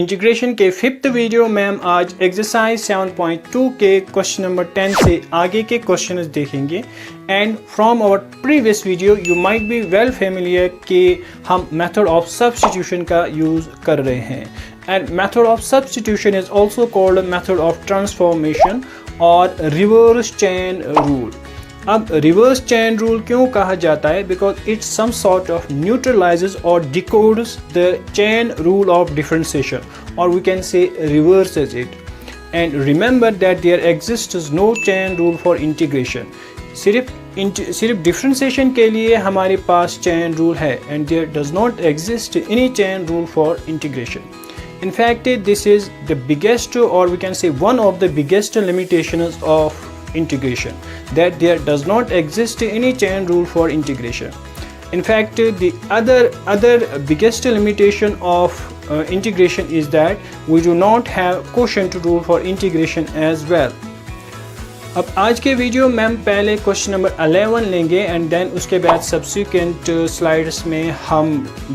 Integration के fifth video में हम आज एक्सरसाइज 7.2 के क्वेश्चन नंबर 10 से आगे के क्वेश्चंस देखेंगे। And from our previous video you might be well familiar कि हम मेथड ऑफ सब्स्टिट्यूशन का यूज़ कर रहे हैं। And method of substitution is also called method of transformation और रिवर्स चेन रूल। अब रिवर्स चेन रूल क्यों कहा जाता है? Because it's some sort of neutralizes और decodes the chain rule of differentiation, और we can say reverses it. And remember that there exists no chain rule for integration. सिर्फ differentiation के लिए हमारे पास चेन रूल है, and there does not exist any chain rule for integration. In fact, this is the biggest, or we can say one of the biggest limitations of integration, that there does not exist any chain rule for integration. In fact, the other biggest limitation of integration is that we do not have quotient rule for integration as well. अब आज के video में हम पहले question number 11 लेंगे, and then उसके बाद subsequent slides में हम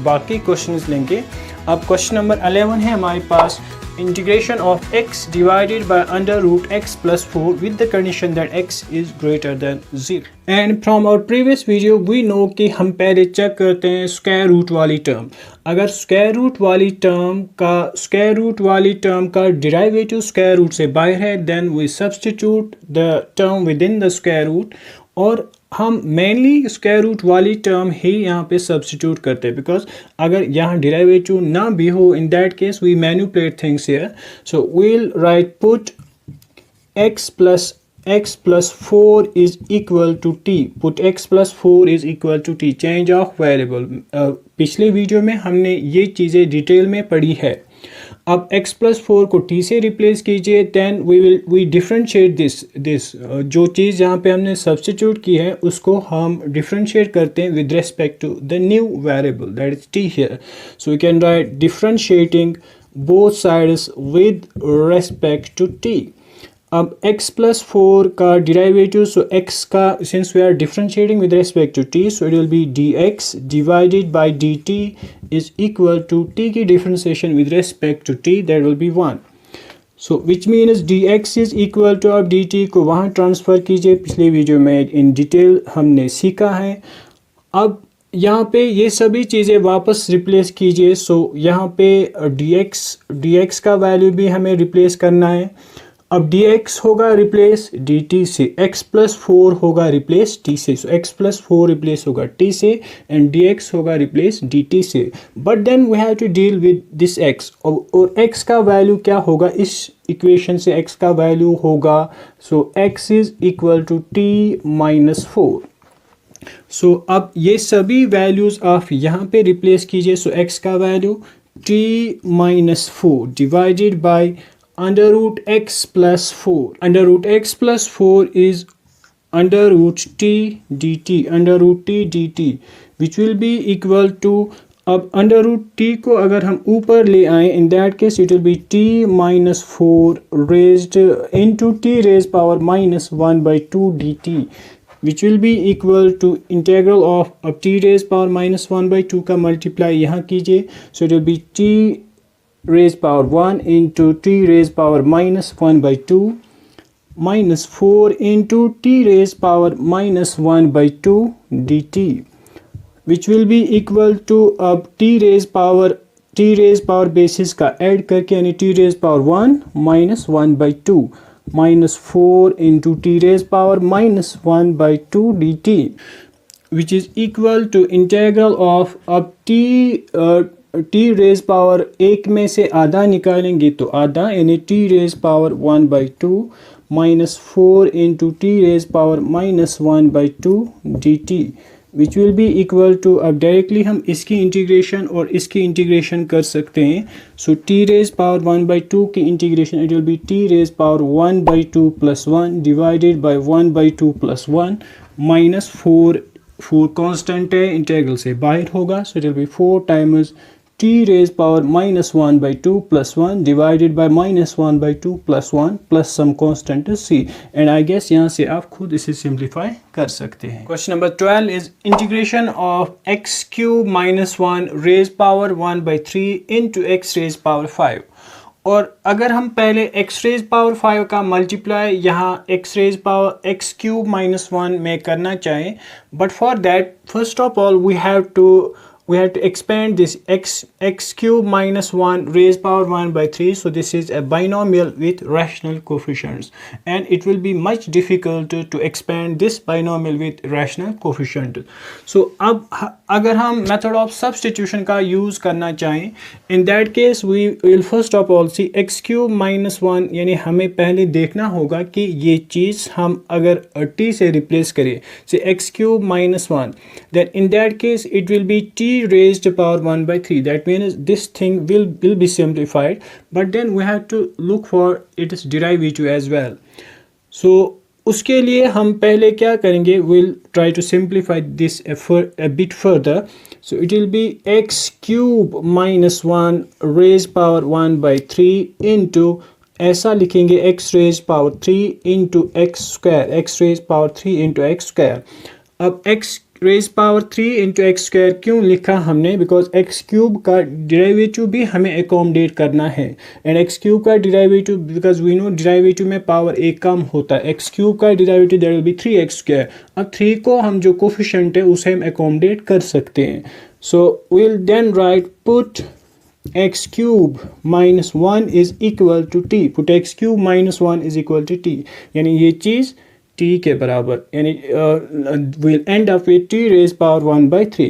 बाकी क्वेश्चंस लेंगे। अब क्वेश्चन नंबर 11 है हमारे पास, integration of x divided by under root x plus 4 with the condition that x is greater than 0। And from our previous video we know कि हम पहले चेक करते हैं स्क्वायर रूट वाली टर्म। अगर स्क्वायर रूट वाली टर्म का derivative square root से बाहर है, then we substitute the term with in the square root, और हम मेनली स्क्वायर रूट वाली टर्म ही यहाँ पे सब्स्टिट्यूट करते हैं, बिकॉज अगर यहाँ डिराइवेटिव ना भी हो, in that case we manipulate things here. So we'll write put x plus 4 is equal to t. Put x plus 4 is equal to t. Change of variable. पिछले वीडियो में हमने ये चीज़ें डिटेल में पढ़ी है। अब x plus 4 को t से रिप्लेस कीजिए, देन वी डिफ्रेंशिएट दिस जो चीज़ यहाँ पे हमने सब्स्टिट्यूट की है उसको हम डिफ्रेंशिएट करते हैं with respect to the new variable that is t here. So we can write differentiating both sides with respect to t. अब x plus 4 का डिराइवेटिव, सो x का since we are differentiating with respect to t, so it will be dx divided by dt is equal to t की differentiation with respect to t, that will be 1. So which means dx is equal to, अब dt को वहाँ transfer कीजिए, पिछले video में in detail हमने सीखा है। अब यहाँ पे ये सभी चीज़ें वापस रिप्लेस कीजिए। सो यहाँ पे dx का वैल्यू भी हमें रिप्लेस करना है। अब dx होगा रिप्लेस dt से, x प्लस 4 होगा रिप्लेस t से, सो x प्लस 4 रिप्लेस होगा t से, एंड dx होगा रिप्लेस dt से। But then we have to deal with this x, और x का वैल्यू क्या होगा इस इक्वेशन से? x का वैल्यू होगा, so x is equal to t minus 4। So अब ये सभी वैल्यूज़ आप यहाँ पे रिप्लेस कीजिए। सो x का value t minus 4 divided by under root x plus 4. Under root x plus 4 is under root t dt, which will be equal to, अब under root t को अगर हम ऊपर ले आएं, in that case it will be t minus 4 raised into t raised power minus 1 by 2 dt, which will be equal to integral of t raised power minus 1 by 2 का multiply यहाँ कीजिए, so it will be t raised power 1 into t raised power minus 1 by 2 minus 4 into t raised power minus 1 by 2 dt, which will be equal to, अब t raised power basis का add करके, यानी t raised power 1 minus 1 by 2 minus 4 into t raised power minus 1 by 2 dt, which is equal to integral of, अब t raise power 1 में से आधा निकालेंगे तो आधा, यानी t raise power 1 by 2 minus 4 into t raise power minus 1 by 2 dt, which will be equal to, अब directly हम इसकी इंटीग्रेशन और इसकी इंटीग्रेशन कर सकते हैं। So t raise power 1 by 2 की integration, it will be t raise power 1 by 2 plus 1 divided by 1 by 2 plus 1 minus 4 constant है, इंटीग्रल से बाहर होगा, so it will B 4 times t raised power minus 1 by 2 plus 1 divided by minus 1 by 2 plus 1 plus some constant is c, and I guess यहाँ से आप खुद इसे simplify कर सकते हैं. Question number 12 is integration of x cube minus 1 raised power 1 by 3 into x raised power 5. और अगर हम पहले x raised power 5 का मल्टीप्लाई यहाँ x raised power x cube minus 1 में करना चाहें, but for that first of all we have to expand this x cube minus 1 raised power 1 by 3. So this is a binomial with rational coefficients, and it will be much difficult to expand this binomial with rational coefficient. So अब अगर हम method of substitution का use करना चाहें, in that case we will first of all see x cube minus 1, यानी हमें पहले देखना होगा कि ये चीज़ हम अगर t से replace करें, say x cube minus 1, then in that case it will be t raised to power 1 by 3. That means this thing will be simplified, but then we have to look for its derivative as well. So उसके लिए हम पहले क्या करेंगे, we'll try to simplify this a bit further. So it will be x cube minus 1 raised power 1 by 3 into, ऐसा लिखेंगे x raised power 3 into x square, x raised power 3 into x square. अब x raise power 3 into x square क्यों लिखा हमने, because x cube का derivative भी हमें accommodate करना है, एंड एक्स क्यूब का derivative, because we know derivative में पावर एक कम होता है, एक्स क्यूब का derivative that will be 3x square. अब 3 को हम जो कोफिशिएंट है उसे हम एकोमोडेट कर सकते हैं. So will then write put x cube minus 1 is equal to t, put x cube minus 1 is equal to t, यानी ये चीज़ t के बराबर, यानी we'll end up with t raised power 1 by 3.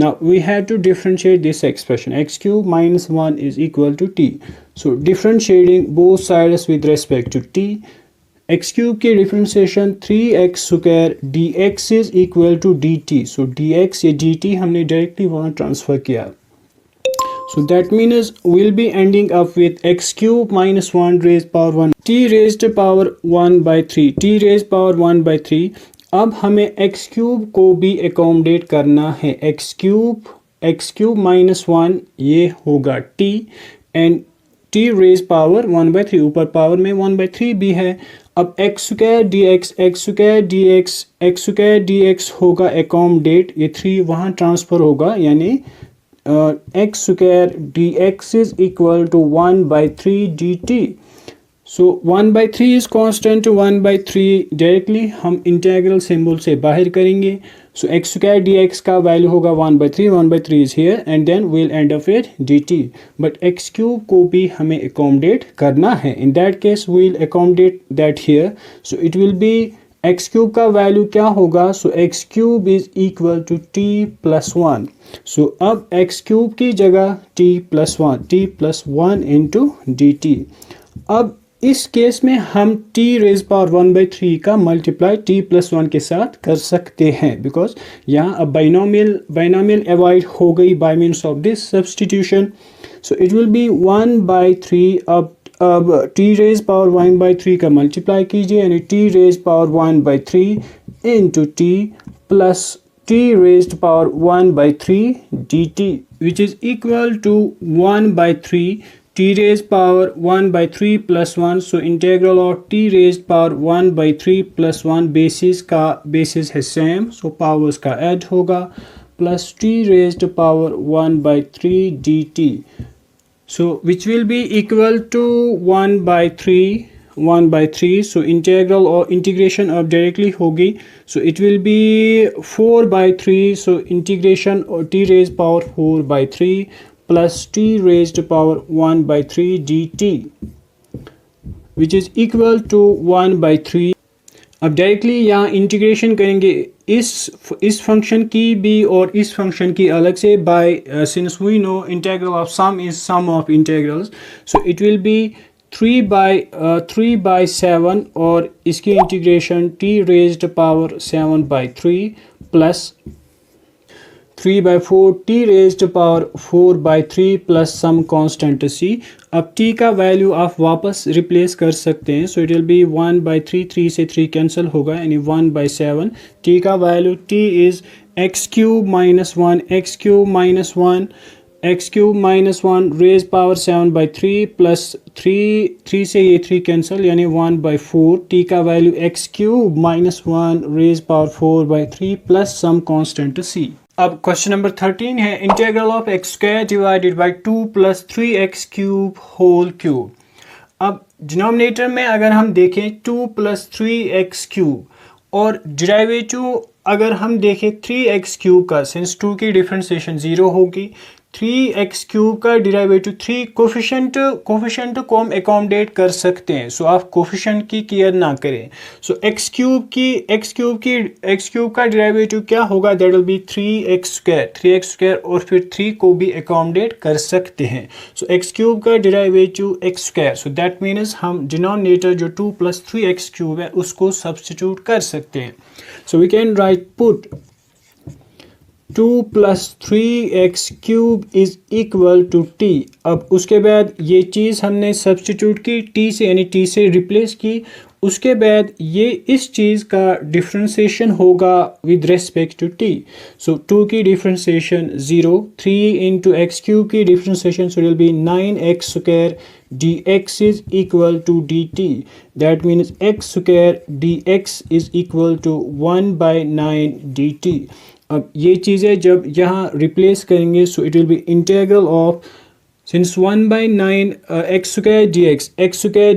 Now we have to differentiate this expression, x cube minus 1 is equal to t. So differentiating both sides with respect to t, x cube की differentiation 3x square dx is equal to dt. So dx या dt हमने directly वहाँ transfer किया. So that means we'll be ending up with x cube minus 1 raised power 1, t raised power 1 by 3, t raised power 1 by 3. अब हमें x cube को भी accommodate करना है, x cube minus 1 ये होगा t, and t raised power 1 by 3, ऊपर power में 1 by 3 भी है. अब x square dx होगा accommodate, ये 3 वहाँ transfer होगा, यानी x square dx is equal to 1 by 3 dt. So 1 by 3 is constant, 1 by 3 directly हम इंटीग्रल सिंबल से बाहर करेंगे. So x square dx का वैल्यू होगा 1 by 3, 1 by 3 is here, and then we'll end up with dt. But x cube को भी हमें accommodate करना है. In that case we'll accommodate that here. So it will be x cube का value क्या होगा, so x cube is equal to t plus 1. So अब x cube की जगह t plus 1 into dt. अब इस केस में हम t raised power 1 by 3 का मल्टीप्लाई t plus 1 के साथ कर सकते हैं, बिकॉज यहाँ अब बाइनोमियल अवॉइड हो गई by means of this substitution. So it will be 1 by 3. अब t raised power 1 by 3 का मल्टीप्लाई कीजिए, यानी t raised power 1 by 3 into t plus t raised power 1 by 3 dt, which is equal to 1 by 3 t raised power 1 by 3 plus 1. So integral of t raised power 1 by 3 plus 1, basis है same, so powers का add होगा, plus t raised power 1 by 3 dt. So which will be equal to 1 by 3. So integral or integration of directly होगी, so it will be 4 by 3. So integration or t raised power 4 by 3 plus t raised power 1 by 3 dt, which is equal to 1 by 3. अब directly यहाँ integration करेंगे इस function की भी और इस function की अलग से, by since we know integral of sum is sum of integrals. So it will be 3 by 7 और इसकी integration t raised power 7 by 3 plus 3 by 4 t raised power 4 by 3 plus some constant c. अब t का value आप वापस replace कर सकते हैं. So it will be 1 by 3, 3 से 3 कैंसिल होगा, यानी 1 by 7. t का value t is x cube minus 1, x cube minus one raise power 7/3 plus 3 से ये 3 कैंसिल यानी 1/4 टी का value x cube minus one raise power 4/3 plus some constant c. अब question number 13 है integral of x square divided by 2 plus 3x cube whole cube. अब denominator में अगर हम देखें 2 प्लस 3x क्यूब और डेरिवेटिव अगर हम देखें 3x क्यूब का, सिंस 2 की डिफरेंशिएशन 0 होगी, 3x क्यूब का डेरिवेटिव 3 कोफिशिएंट को हम अकोमोडेट कर सकते हैं। सो आप कोफिशिएंट की केयर ना करें। सो x क्यूब का डेरिवेटिव क्या होगा, that will be 3x square और फिर 3 को भी अकोमोडेट कर सकते हैं। सो x क्यूब का derivative x square, so that means हम डिनोमिनेटर जो 2 प्लस 3x क्यूब है उसको सब्स्टिट्यूट कर सकते हैं। So we can write put 2 plus 3x cube is equal to t। अब उसके बाद ये चीज़ हमने सब्स्टिट्यूट की t से, यानी t से रिप्लेस की। उसके बाद ये इस चीज़ का डिफरेंशिएशन होगा विद रेस्पेक्ट टू t। सो 2 की डिफरेंशिएशन 0, 3 इंटू एक्स क्यूब की differentiation will be 9x square dx is equal to dt. That means x square dx is equal to 1/9 dt. अब ये चीज़ें जब यहाँ रिप्लेस करेंगे सो it will be integral of, since 1/9 x square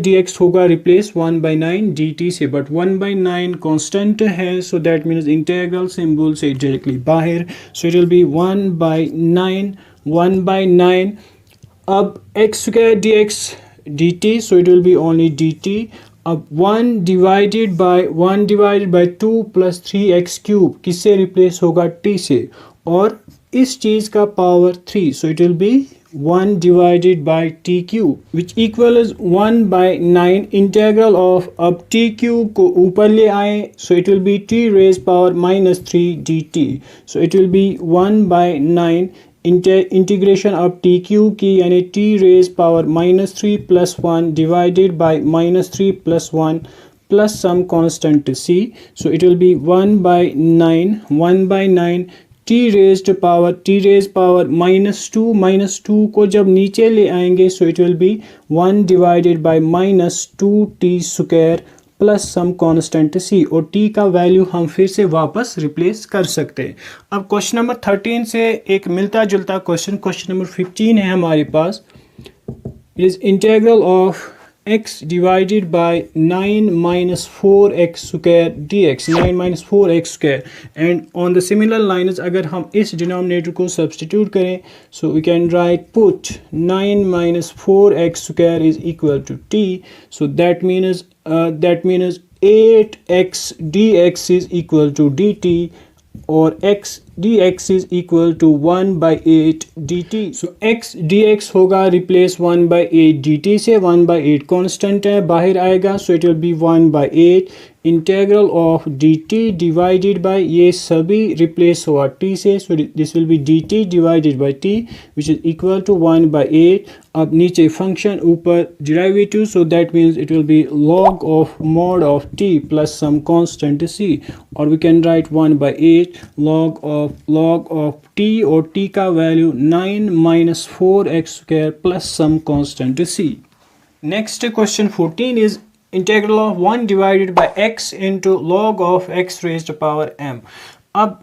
dx होगा replace 1/9 dt से, but 1/9 constant है सो that means integral symbol से डायरेक्टली बाहर, सो इट विल बी 1/9 अब x square dx dt, so it will B only dt। अब 1 divided by 2 plus 3x cube किससे replace होगा, t से, और इस चीज़ का power 3, so it will be 1 divided by t cube which equal is 1/9 integral of, अब t cube को ऊपर ले आए so it will be t raise power -3 dt। So it will be 1/9 integration of t cube की, यानी t raise power -3 plus 1 divided by -3 plus 1 plus some constant c। So it will be 1/9 t raise power -2 को जब नीचे ले आएंगे so it will be 1 divided by -2t square plus some constant c, और t का value हम फिर से वापस रिप्लेस कर सकते हैं। अब क्वेश्चन नंबर 13 से एक मिलता जुलता क्वेश्चन नंबर 15 है हमारे पास, is integral of x divided by 9 - 4x square dx, 9 - 4x square, and on the similar lines अगर हम इस डिनोमिनेटर को सब्स्टिट्यूट करें so we can write put 9 - 4x square is equal to t। So that means 8x dx is equal to dt, और x dx is equal to 1/8 dt. So x dx होगा replace 1/8 dt से, 1/8 constant है बाहर आएगा, so it will be 1/8 integral of dt divided by, ये सभी replace हुआ t से, so this will be dt divided by t which is equal to 1/8। अब नीचे फंक्शन ऊपर derivative, so that means it will be log of mod of t plus some constant c, और we can write 1/8 log of t, और t का value 9 - 4x square plus some constant c। Next question 14 is integral of 1 divided by x into log of x raised to power m. अब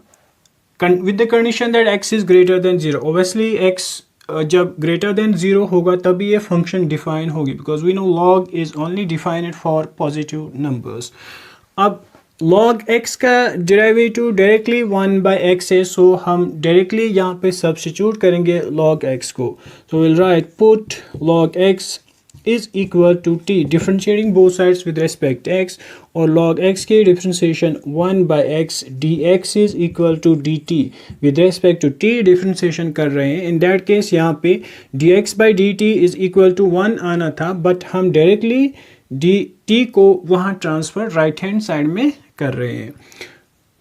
with the condition that x is greater than 0, obviously x जब greater than 0 होगा तभी ये function define होगी, because we know log is only defined for positive numbers. अब log x का derivative directly 1/x है, सो हम डायरेक्टली यहाँ पे सब्स्टिट्यूट करेंगे log x को, so we'll write put log x is equal to t, differentiating both sides with respect to x, और log x की differentiation 1/x dx is equal to dt with respect to t differentiation कर रहे हैं। in that case यहाँ पे dx by dt is equal to 1 आना था, but हम directly dt को वहाँ ट्रांसफर राइट हैंड साइड में कर रहे हैं।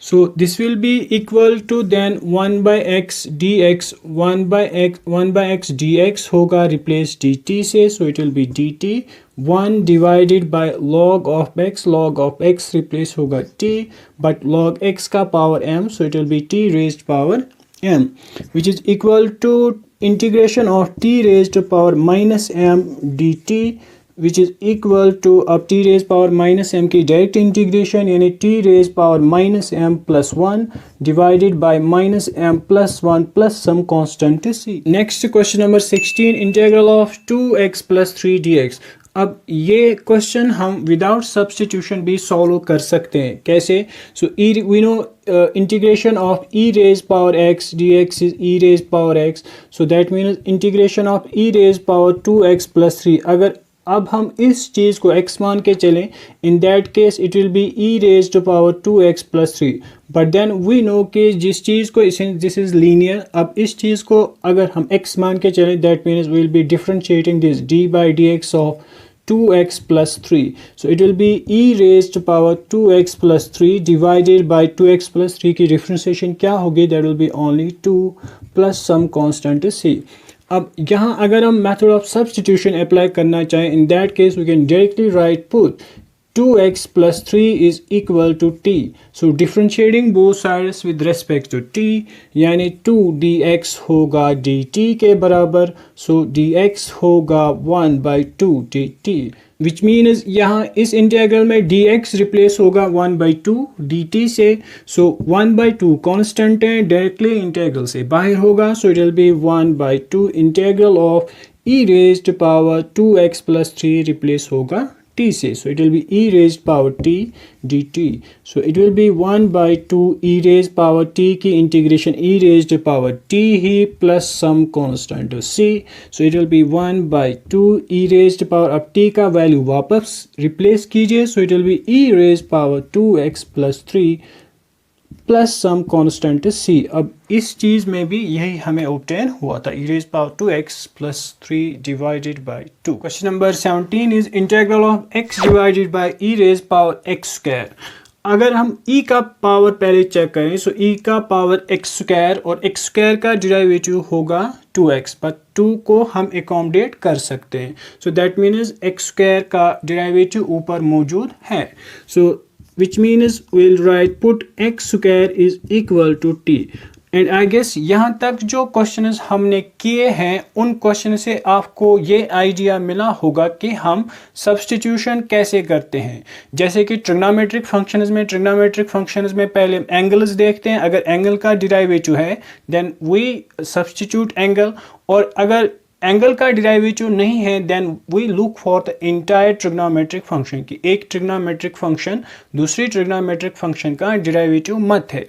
So this will be equal to then 1/x dx, 1/x dx होगा replace dt से, so it will be dt 1 divided by log of x replace होगा t, but log x का power m, so it will be t raised power m, which is equal to integration of t raised power minus m d t which is equal to, अब t raise power minus m की direct integration यानी t raise power minus m plus one divided by minus m plus one plus some constant c. Next question number 16, integral of 2x plus 3 dx। अब ये question हम without substitution भी solve कर सकते हैं। कैसे? So we know integration of e raised power x dx is e raised power x, so that means integration of e raised power 2x plus 3। अगर अब हम इस चीज़ को x मान के चलें, in that case it will be e raised to power 2x plus 3, but then we know कि जिस चीज़ को this is linear, अब इस चीज़ को अगर हम x मान के चलें, that means we will be differentiating this d by dx of 2x plus 3, so it will be e raised to power 2x plus 3 divided by 2x plus 3 की differentiation क्या होगी? That will be only 2 plus some constant c। अब यहाँ अगर हम method of substitution apply करना चाहें, in that case we can directly write put 2x plus 3 is equal to t, so differentiating both sides with respect to t यानी 2 dx होगा dt के बराबर, so dx होगा 1 by 2 dt, which means यहाँ इस integral में dx replace होगा 1 by 2 dt से, so 1 by 2 कांस्टेंट है, डायरेक्टली इंटीग्रल से बाहर होगा, so it will be 1 by 2 integral of e raised power 2x plus 3 replace होगा t से, so it will be e raised power t dt, so it will be 1 by 2 e raised power t की integration e raised power t he plus some constant c, so it will be 1 by 2 e raised power, अब t का value वापस replace कीजिए, so it will be e raised power 2x plus 3 plus some constant c। अब इस चीज़ में भी यही हमें ऑब्टेन हुआ था, e raised power 2x plus 3 divided by 2। Question number 17 is integral of x divided by e raised power x square. अगर हम e का पावर पहले चेक करें, सो e का पावर x स्क्वायर और x स्क्वायर का डिराइवेटिव होगा 2x, बट 2 को हम एकोमोडेट कर सकते हैं, सो दैट मीन्स x स्क्वायर का डिराइवेटिव ऊपर मौजूद है, सो which means we'll write put x square is equal to t, and I guess यहाँ तक जो क्वेश्चंस हमने किए हैं उन क्वेश्चन से आपको ये आइडिया मिला होगा कि हम सब्स्टिट्यूशन कैसे करते हैं। जैसे कि ट्रिग्नोमेट्रिक फंक्शंस में पहले एंगल्स देखते हैं, अगर एंगल का डिराइवेटिव है देन वी सब्स्टिट्यूट एंगल, और अगर एंगल का डिराइवेटिव नहीं है then we look for the entire trigonometric function की एक ट्रिग्नोमेट्रिक फंक्शन दूसरी ट्रिग्नोमेट्रिक फंक्शन का डिराइवेटिव मत है।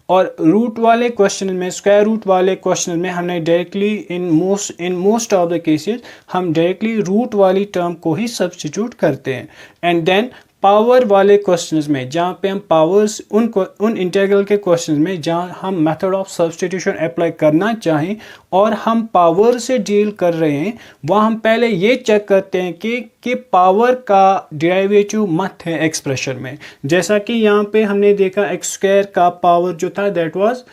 और रूट वाले क्वेश्चन में, स्क्वायर रूट वाले क्वेश्चन में हमने directly in most of the cases हम डायरेक्टली रूट वाली टर्म को ही सब्स्टिट्यूट करते हैं। एंड देन पावर वाले क्वेश्चंस में जहाँ पे हम पावर्स उन इंटीग्रल के क्वेश्चंस में जहाँ हम मेथड ऑफ सब्स्टिट्यूशन अप्लाई करना चाहें और हम पावर से डील कर रहे हैं, वहाँ हम पहले ये चेक करते हैं कि पावर का डिराइवेटिव मत है एक्सप्रेशन में। जैसा कि यहाँ पे हमने देखा एक्स स्क्वायर का पावर जो था that was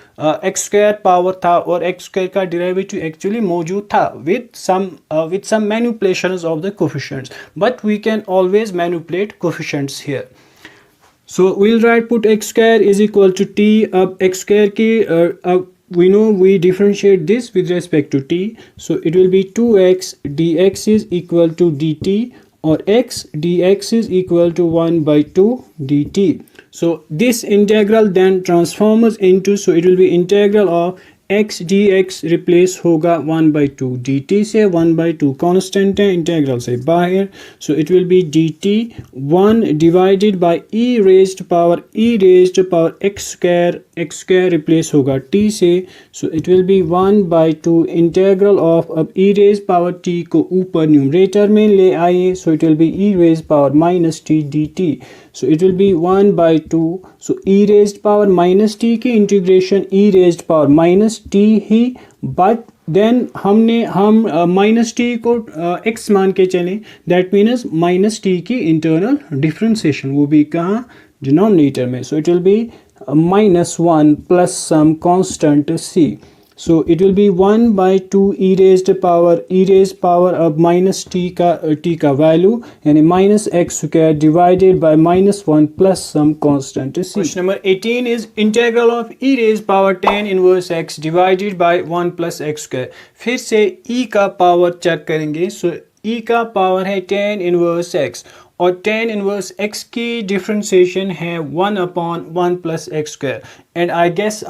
x square power था और एक्स स्क्वायर का डिराइवेटिव एक्चुअली मौजूद था with some manipulations of the coefficients, but we can always manipulate coefficients here. So we'll write put x square is equal to t। अब x square की we know we differentiate this with respect to t, so it will be 2x dx is equal to dt or x dx is equal to 1 by 2 dt। So this integral then transforms into, so it will be integral of x dx replace होगा 1 by 2 dt से, 1 by 2 constant है integral से बाहर, सो it will be dt 1 divided bye e raised power x square replace होगा t से, so it will be 1 by 2 integral of, अब e raised power t को ऊपर न्यूमरेटर में ले आइए, सो it will be e raised power minus t dt, so it will be 1 by 2, so e raised power minus t की integration e raised power minus t ही, but then हम minus t को x मान के चलें, that means minus t की internal differentiation वो भी कहाँ डिनोमिनेटर में, so it will be -1 plus some constant c। So it will be 1/2 e power अब माइनस t का वैल्यू यानी -x² divided by -1 plus some constant c. Question number 18 is integral of e power tan inverse x divided by 1 plus x². फिर से e का power check करेंगे. So e का power है tan inverse x और tan inverse x की differentiation है 1/1 plus x². And I guess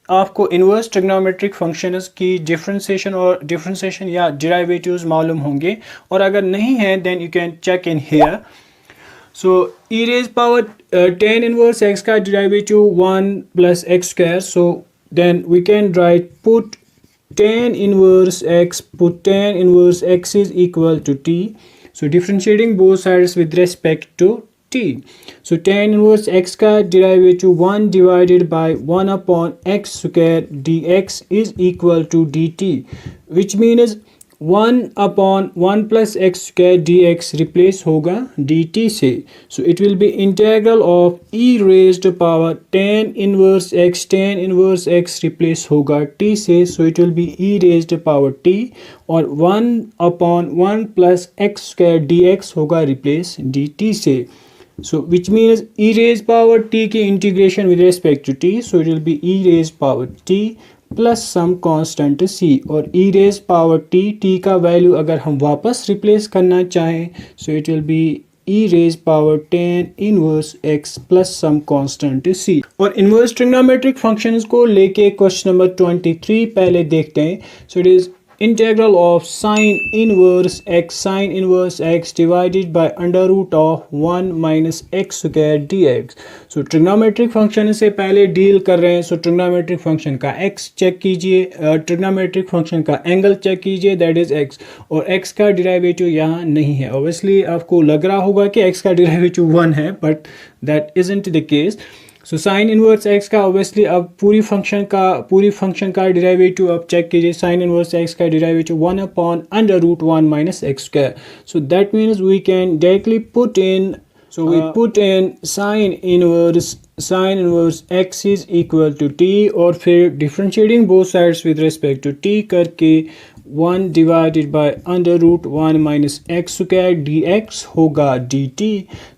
आपको इनवर्स ट्रिग्नोमेट्रिक फंक्शंस की डिफरेंशिएशन या डेरिवेटिव्स मालूम होंगे, और अगर नहीं है then you can check in here. So e raise power tan inverse x का derivative 1 plus x². So then we can write put tan inverse x is equal to t. So differentiating both sides with respect to t. So tan inverse x का derivative 1 divided by 1/x² dx is equal to dt, which means 1/1 plus x² dx replace होगा dt से. So it will be integral of e raised power tan inverse x replace होगा t से. So it will be e raised power t और 1/1 plus x² dx होगा replace dt से. So which means e raised power t की integration with respect to t. So it will be e raised power t plus some constant c. और e raise power t का value अगर हम वापस replace करना चाहें, so it will be e raise power tan inverse x plus some constant c. और inverse trigonometric functions को लेके क्वेश्चन नंबर 23 पहले देखते हैं. So it is integral of sin inverse x divided by under root of 1 minus x² dx. So trigonometric function से पहले deal कर रहे हैं. So trigonometric function का x चेक कीजिए, trigonometric function का एंगल चेक कीजिए, that is x. और x का डेरिवेटिव यहाँ नहीं है. Obviously आपको लग रहा होगा कि x का डेरिवेटिव 1 है, but that isn't the case. So sine inverse x का ऑब्वियसली अब पूरी फंक्शन का डेरिवेटिव अब चेक कीजिए. साइन इनवर्स एक्स का derivative 1/√1 minus x². So that means we can directly put in sine inverse x is equal to t और फिर differentiating both sides with respect to t करके 1 divided by √1 minus x² dx होगा dt.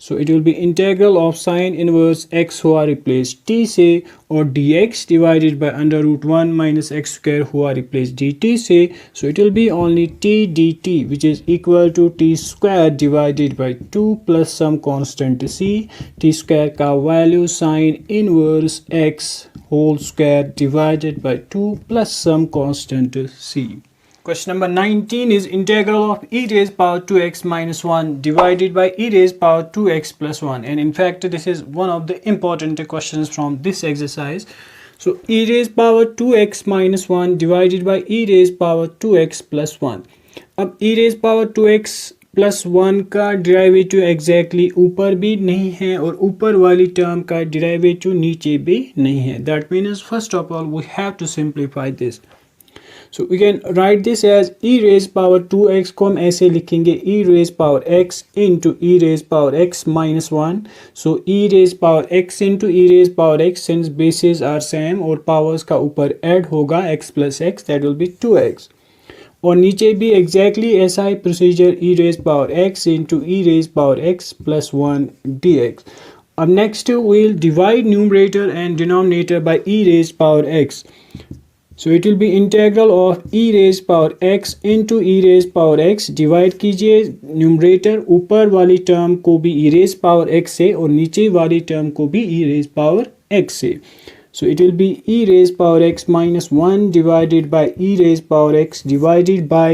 So it will be integral of sin inverse x हुआ replace t से और dx divided by √1 minus x² हुआ replace dt से. So it will be only t dt which is equal to t square divided by 2 plus some constant c. t square का value sin inverse x whole square divided by 2 plus some constant c. Question number 19 is integral of e raised power 2x minus 1 divided by e raised power 2x plus 1. And in fact, this is one of the important questions from this exercise. So e raised power 2x minus 1 divided by e raised power 2x plus 1. अब e raised power 2x plus 1 का derivative exactly ऊपर भी नहीं है और ऊपर वाली term का डेरिवेटिव नीचे भी नहीं है. That means first of all we have to simplify this. So we can write this as e raised power 2x को हम ऐसे लिखेंगे e raised power x into e raised power x minus 1. So e raised power x into e raised power x since bases are same और powers का ऊपर add होगा x plus x, that will be 2x. और नीचे भी exactly ऐसा ही procedure e raised power x into e raised power x plus 1 dx. अब next we'll divide numerator and denominator by e raised power x. So it will be integral of e raised power x into e raised power x. Divide कीजिए numerator ऊपर वाली term को भी e raised power x से और नीचे वाली term को भी e raised power x से. So it will be e raised power x minus 1 divided by e raised power x divided by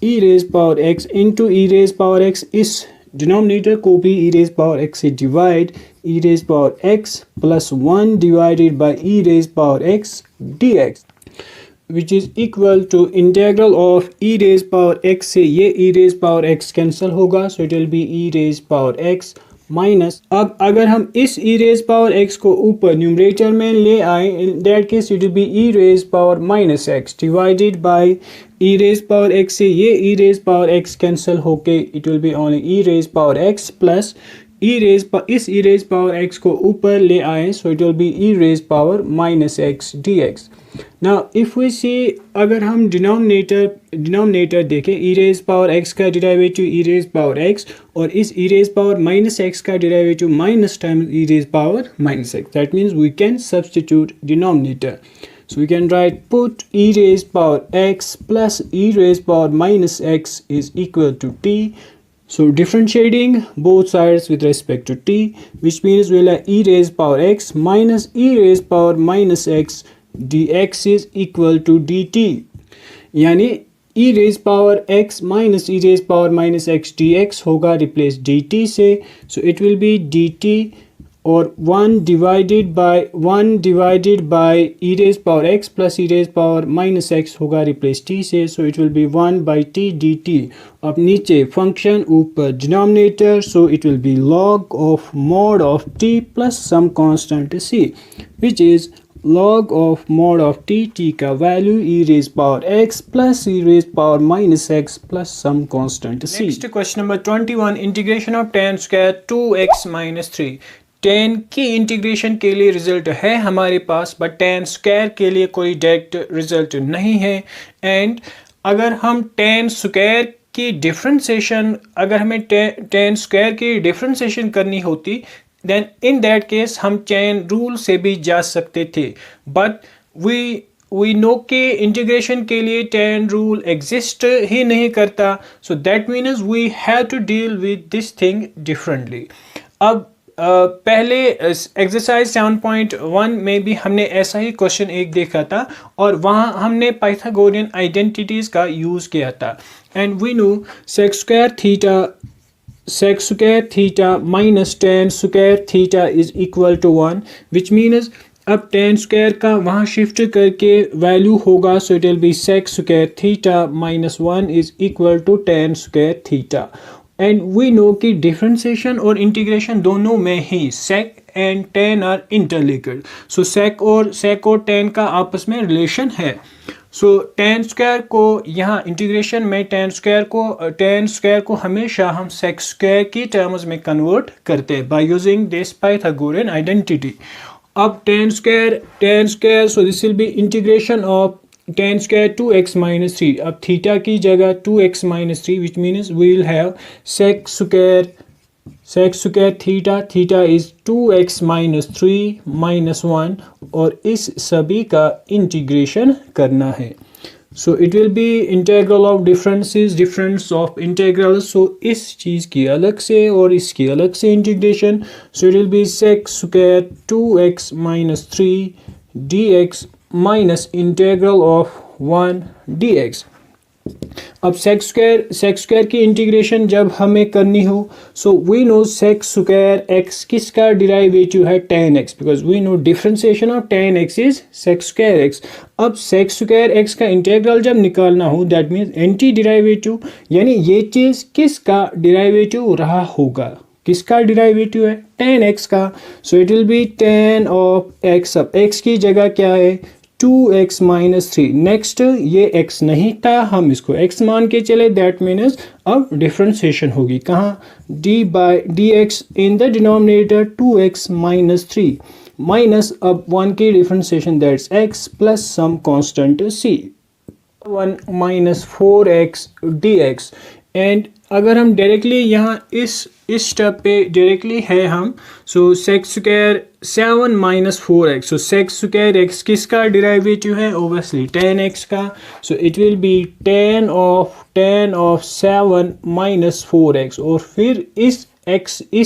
e raised power x into e raised power x. इस denominator को भी e raised power x से divide e raised power x plus 1 divided by e raised power x dx, which is equal to integral of e raised power x से ये e raised power x cancel होगा. So it will be e raised power x minus, अब अगर हम इस e raised power x को ऊपर numerator में ले आए, in that case it will be e raised power minus x divided by e raised power x से ये e raised power x cancel होके it will be only e raised power x plus इस e raise power x को ऊपर ले आए, so it will be e raise power minus x d x. Now if we see, अगर हम denominator देखें, e raise power x का derivative e raise power x, और इस e raise power minus x का derivative minus times e raise power minus x. That means we can substitute denominator. So we can write put e raised power x plus e raised power minus x is equal to t. So differentiating both sides with respect to t, which means we'll have e raised power x minus e raised power minus x dx is equal to dt. यानी e raised power x minus e raised power minus x dx होगा replace dt से, so it will be dt और 1 divided by e raised power x plus e raised power minus x होगा replace t से, so it will be 1 by t dt. अब नीचे function, ऊपर denominator, so it will be log of mod of t plus some constant c, which is log of mod of t का value e raised power x plus e raised power minus x plus some constant c. Next question number 21, integration of tan square 2x minus 3. tan की integration के लिए result है हमारे पास, but tan square के लिए कोई direct result नहीं है। एंड अगर हम tan स्क्वायर की डिफरेंशिएशन, अगर हमें tan स्क्वायर की डिफरेंशिएशन करनी होती, देन इन दैट केस हम चेन रूल से भी जा सकते थे, बट वी नो के इंटीग्रेशन के लिए tan रूल एग्जिस्ट ही नहीं करता, so that means we have to deal with this thing differently. अब पहले एक्सरसाइज 7.1 में भी हमने ऐसा ही क्वेश्चन एक देखा था, और वहाँ हमने पाइथागोरियन आइडेंटिटीज़ का यूज़ किया था। And we know sec square theta minus tan square theta is equal to 1, which means अब tan स्क्वायर का वहाँ शिफ्ट करके वैल्यू होगा, so it will be sec square theta minus 1 is equal to tan square theta. And we know कि differentiation और integration दोनों में ही sec and tan are interlinked, so sec और tan का आपस में रिलेशन है। सो tan स्क्वायर को यहाँ इंटीग्रेशन में tan स्क्वायर को हमेशा हम sec स्क्वायर की टर्म्स में कन्वर्ट करते हैं by using this Pythagorean identity. अब tan square, so this will be integration of tan square 2x minus 3. अब थीटा की जगह 2x minus 3, which means we will have sec square theta is 2x minus 3 minus 1, और इस सभी का integration करना है। So it will be integral of difference of integral, so इस चीज़ की अलग से और इसकी अलग से integration, so it will be sec square 2x minus 3 dx minus integral of 1 dx। अब sec स्क्वायर की इंटीग्रेशन जब हमें करनी हो, so we know sec square x किसका डिराइवेटिव है tan x, because we know differentiation of tan x is sec square x। अब sec square x का इंटीग्रल जब निकालना हो, दैट मीन्स एंटी डिराइवेटिव, यानी ये चीज़ किसका डिराइवेटिव रहा होगा, किसका डिराइवेटिव है, tan x का, सो it will B tan of x। अब x की जगह क्या है, 2x minus 3। नेक्स्ट ये x नहीं था, हम इसको x मान के चले, दैट मीन्स अब डिफरेंशिएशन होगी कहाँ, dx in the denominator 2x minus 3 minus अब 1 की differentiation that's x plus some constant c 1 minus 4x dx। And अगर हम डायरेक्टली यहाँ इस स्टेप पे डायरेक्टली है हम, सो sec स्क्वायर 7 minus 4x, सो sec स्क्वायर x किसका डिराइवेटिव है, ओबियसली tan x का, सो it will B tan of 7 minus 4x, और फिर इस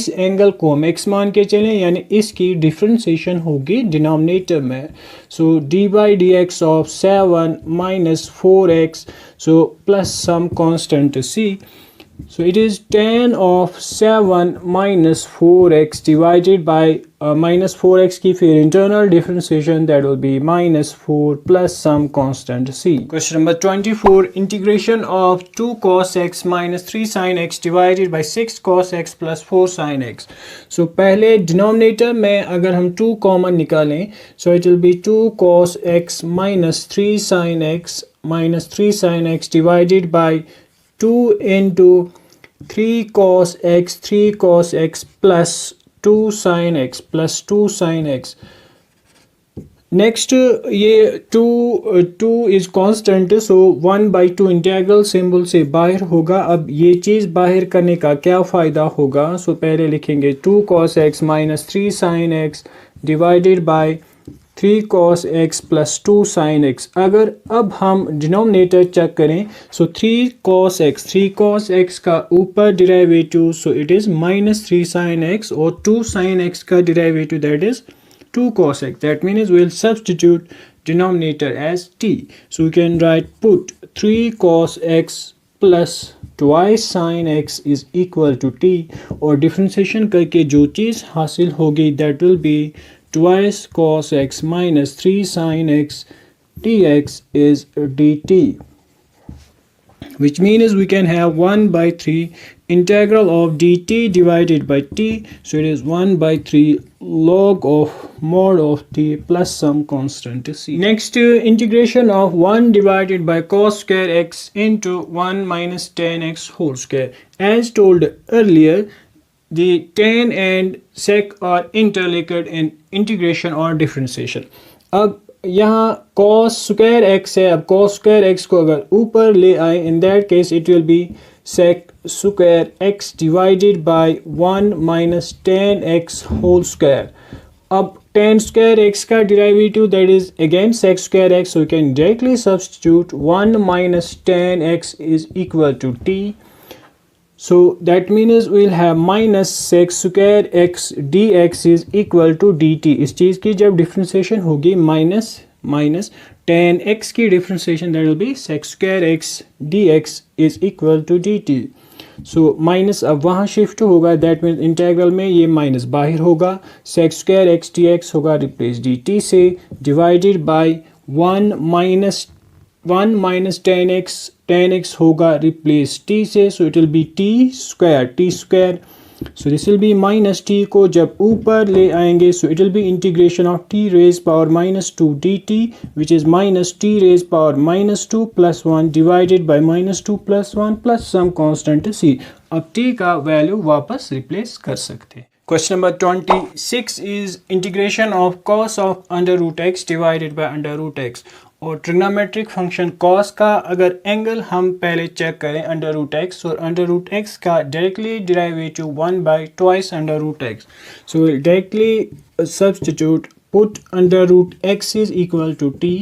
एंगल को हम x मान के चलें, यानी इसकी डिफरेंशिएशन होगी डिनोमिनेटर में, so d by dx of 7 minus 4x, so plus some constant c, so it is tan of 7 minus 4x divided by minus 4x की फिर internal differentiation, that will be minus 4 plus some constant c. Question number 24, integration of 2 cos x minus 3 sin x divided by 6 cos x plus 4 sin x. So पहले denominator में अगर हम 2 common निकालें, so it will be 2 cos x minus 3 sin x divided by 2 into 3 cos x plus 2 sin x plus 2 sin x. Next ये 2 is constant, so 1/2 integral symbol से बाहर होगा. अब ये चीज़ बाहर करने का क्या फ़ायदा होगा? सो पहले लिखेंगे 2 cos x minus 3 sin x divided by 3 cos x plus 2 sin x. अगर अब हम डिनोमिनेटर चेक करें, सो 3 cos x का ऊपर derivative, so it is -3 sin x, और 2 sin x का derivative that is 2 cos x. That means we'll substitute denominator as t. So we can write put 3 cos x plus twice sin x is equal to t, और differentiation करके जो चीज़ हासिल होगी that will be twice cos x minus 3 sin x dx is dt, which means we can have 1/3 integral of dt divided by t. So it is 1/3 log of mod of t plus some constant c. Next, integration of 1 divided by cos square x into 1 minus tan x whole square. As told earlier, the tan and sec are interlinked in integration or differentiation. अब यहाँ cos square x है. अब cos square x को अगर ऊपर ले आए, in that case it will be sec square x divided by 1 minus tan x whole square. अब tan square x का derivative that is again sec square x, so we can directly substitute 1 minus tan x is equal to t. So that means we'll have minus sec square x dx is equal to dt. इस चीज़ की जब differentiation होगी minus tan x की differentiation that will be sec square x dx is equal to dt. So minus अब वहाँ shift होगा, that means integral में ये माइनस बाहर होगा. sec square x dx होगा रिप्लेस dt से, divided by 1 minus tan x होगा रिप्लेस t से, so it will be t square. So this will be minus t को जब ऊपर ले आएंगे, so it will be integration of t raise power -2 dt which is minus t raise power -2 plus 1 divided by -2 plus 1 plus some constant c. अब t का value वापस replace कर सकते हैं. Question number 26 is integration of cos of under root x divided by under root x. और trigonometric function cos का अगर angle हम पहले चेक करें अंडर रूट एक्स, और अंडर रूट एक्स का directly derivative 1/2 under root x. So directly substitute put under root x is equal to t,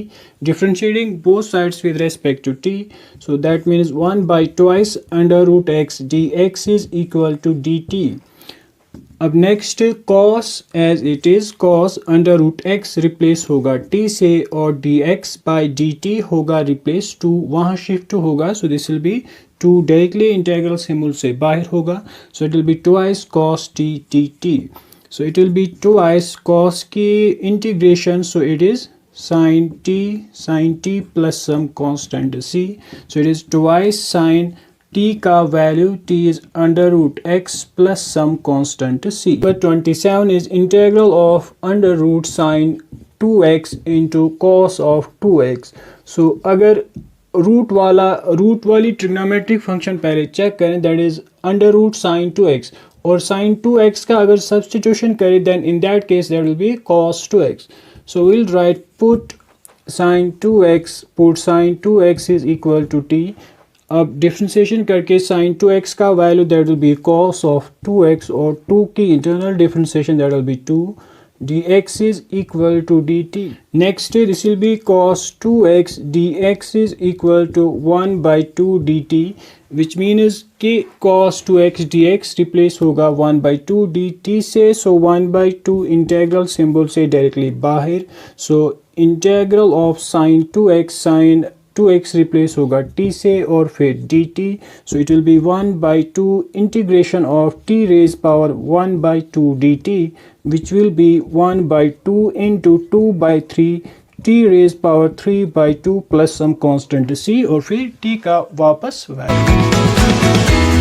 differentiating both sides with respect to t. So that means 1/2 under root x dx is equal to dt. अब next cos as it is cos under root x replace होगा t से, और dx by dt होगा replace 2, वहाँ shift होगा. So this will be 2 directly integral symbol से बाहर होगा. So it will be twice cos t dt. So it will be twice cos की integration, so it is sin t plus some constant c. So it is twice sin t का value t is under root x plus some constant c. But 27 is integral of under root sin 2x into cos of 2x. So अगर root वाली trigonometric function पहले check करें, that is under root sin 2x, और sin 2x का अगर substitution करें, then in that case that will be cos 2x. So we'll write put sin 2x is equal to t. अब differentiation करके sin 2x का value that will be cos of 2x, और 2 की internal differentiation that will be 2 dx is equal to dt. Next this will be cos 2x dx is equal to 1/2 dt, which means कि cos 2x dx replace होगा 1/2 dt से. So 1/2 integral symbol से directly बाहर. So integral of sin 2x replace होगा t से और फिर dt. So it will be 1/2 integration of t raise power 1/2 dt, which will be 1/2 into 2/3 t raise power 3/2 plus some constant c, और फिर t का वापस value.